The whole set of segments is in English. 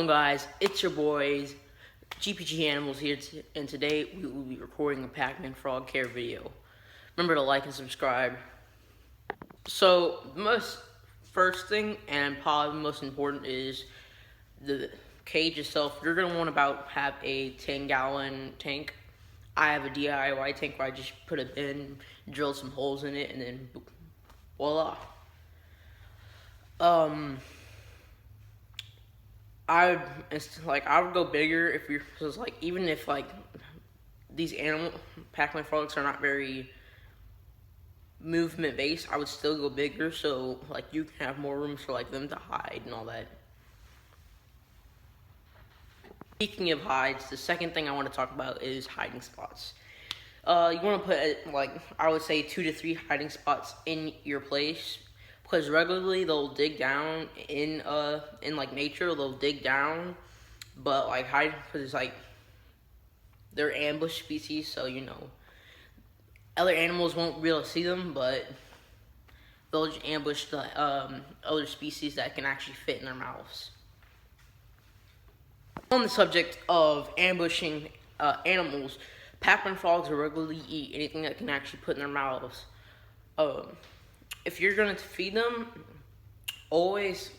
Guys, it's your boys GPG Animals here, and today we will be recording a Pacman frog care video. Remember to like and subscribe. So the first thing, and probably most important, is the cage itself. You're gonna want to have a 10-gallon tank. I have a DIY tank where I just put a bin, drill some holes in it, and then voila. I would go bigger if you're, cause even if these Pacman frogs are not very movement based, I would still go bigger so you can have more room for them to hide and all that. Speaking of hides, the second thing I want to talk about is hiding spots. You want to put I would say 2 to 3 hiding spots in your place. Because regularly they'll dig down in nature, they'll dig down, but hide, because they're ambush species, so other animals won't be able to see them, but they'll just ambush the other species that can actually fit in their mouths. On the subject of ambushing animals, Pacman frogs will regularly eat anything that can actually put in their mouths. If you're going to feed them, always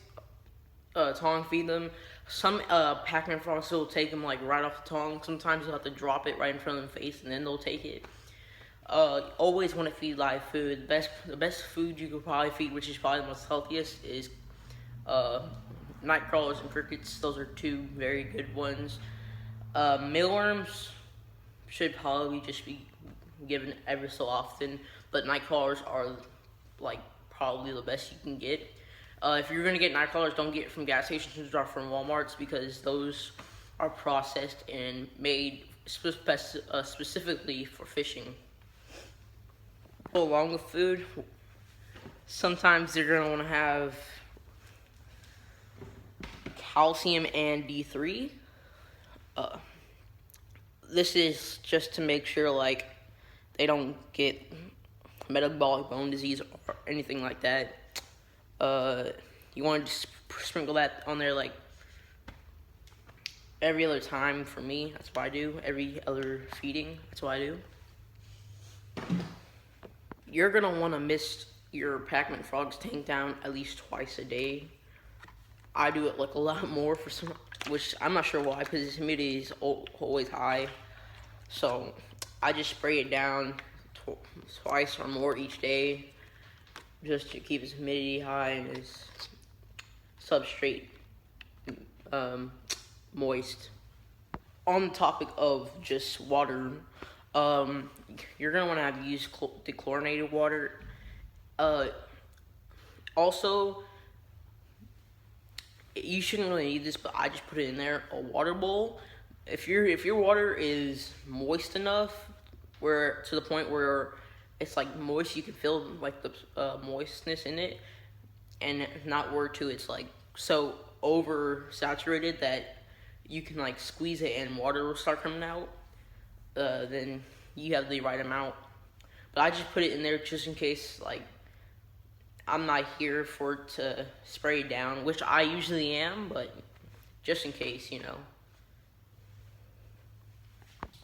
tongue feed them. Some Pacman frogs will take them right off the tongue. Sometimes you'll have to drop it right in front of their face and then they'll take it. Always want to feed live food. The best food you could probably feed, which is probably the most healthiest, is night crawlers and crickets. Those are 2 very good ones. Mealworms should probably just be given every so often, but night crawlers are probably the best you can get. If you're gonna get night crawlers, don't get it from gas stations or from Walmarts, because those are processed and made specifically for fishing. Along with food, sometimes you're gonna want to have calcium and D3. This is just to make sure they don't get metabolic bone disease or anything like that. You want to just sprinkle that on there every other time. For me, that's what I do. Every other feeding, that's what I do. You're gonna want to mist your Pacman frog's tank down at least twice a day. I do it a lot more for some, which I'm not sure why, because the humidity is always high. So I just spray it down twice or more each day, just to keep its humidity high and its substrate moist. On the topic of just water, you're gonna want to use dechlorinated water. Also, you shouldn't really need this, but I just put it in there. A water bowl. If your water is moist enough, where to the point where it's moist, you can feel the moistness in it, and not where to it's so oversaturated that you can squeeze it and water will start coming out. Then you have the right amount. But I just put it in there just in case I'm not here for it to spray down, which I usually am, but just in case,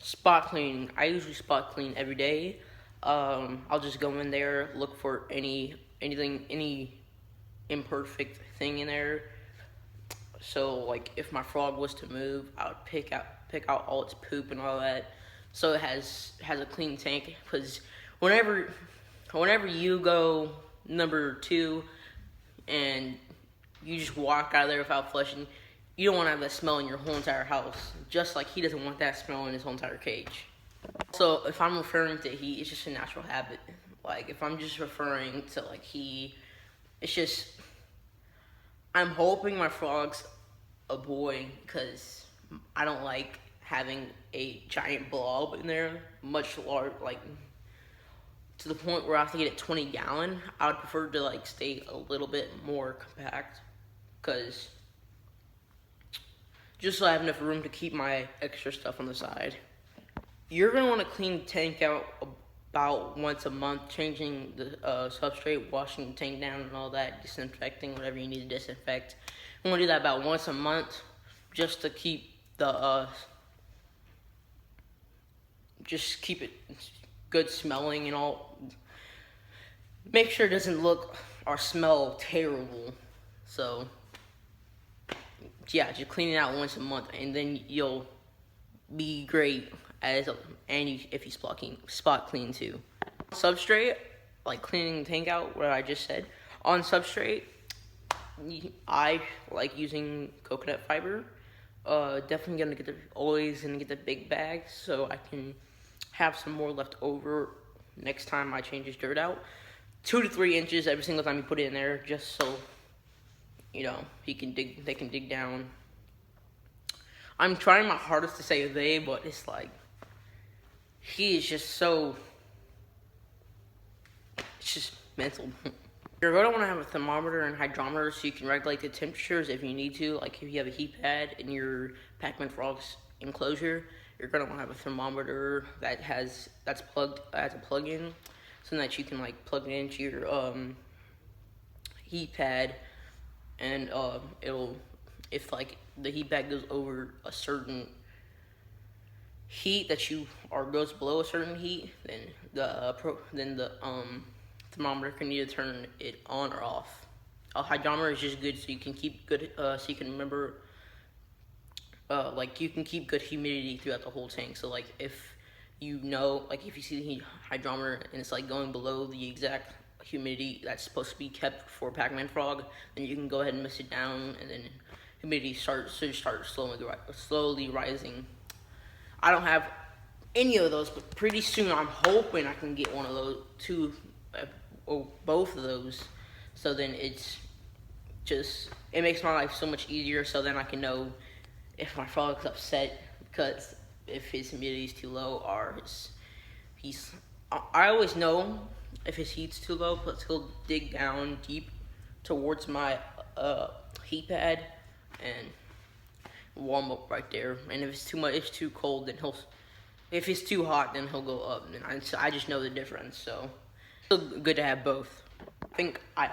Spot cleaning. I usually spot clean every day. I'll just go in there, look for any imperfect thing in there. So if my frog was to move, I would pick out all its poop and all that, so it has a clean tank. Because whenever you go number 2 and you just walk out of there without flushing, you don't want to have that smell in your whole entire house. Just like he doesn't want that smell in his whole entire cage. So if I'm referring to he, it's just a natural habit. If I'm just referring to he, it's just, I'm hoping my frog's a boy, because I don't like having a giant blob in there, much large, to the point where I have to get a 20-gallon. I would prefer to stay a little bit more compact, because just so I have enough room to keep my extra stuff on the side. You're going to want to clean the tank out about once a month, changing the substrate, washing the tank down and all that, disinfecting whatever you need to disinfect. You want to do that about once a month. just to keep just keep it good smelling and all. Make sure it doesn't look or smell terrible. So yeah, just clean it out once a month, and then you'll be great if you spot clean too. Substrate, like cleaning the tank out, what I just said. On substrate, I like using coconut fiber. Definitely always gonna get the big bags so I can have some more left over next time I change this dirt out. 2 to 3 inches every single time you put it in there, just so they can dig down. I'm trying my hardest to say they, but it's like he is just so, it's just mental. You're going to want to have a thermometer and hydrometer so you can regulate the temperatures if you need to. Like if you have a heat pad in your Pacman Frogs enclosure, you're going to want to have a thermometer that's plugged as a plug-in, so that you can like plug it into your heat pad, and if like the heat pad goes over a certain heat goes below a certain heat, then the thermometer can either turn it on or off. A hydrometer is just good so you can keep good, so you can remember, like you can keep good humidity throughout the whole tank. So like if you see the hydrometer and it's like going below the exact humidity that's supposed to be kept for Pacman Frog, then you can go ahead and mist it down, and then humidity should start slowly rising. I don't have any of those, but pretty soon I'm hoping I can get one of those, or both of those, so then it makes my life so much easier, so then I can know if my frog's upset because if his humidity is too low, or I always know if his heat's too low, because he'll dig down deep towards my heat pad and warm up right there. And if it's too cold, then if it's too hot, then he'll go up. And I just know the difference. So it's still good to have both. I think I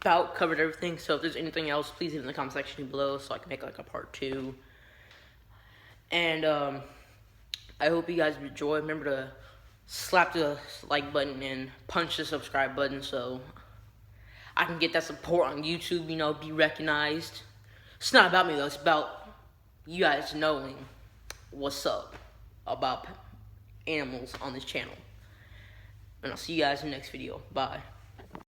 about covered everything. So if there's anything else, please leave in the comment section below so I can make like a part 2. And I hope you guys enjoy. Remember to slap the like button and punch the subscribe button so I can get that support on YouTube, be recognized. It's not about me though, it's about you guys knowing what's up about animals on this channel. And I'll see you guys in the next video. Bye.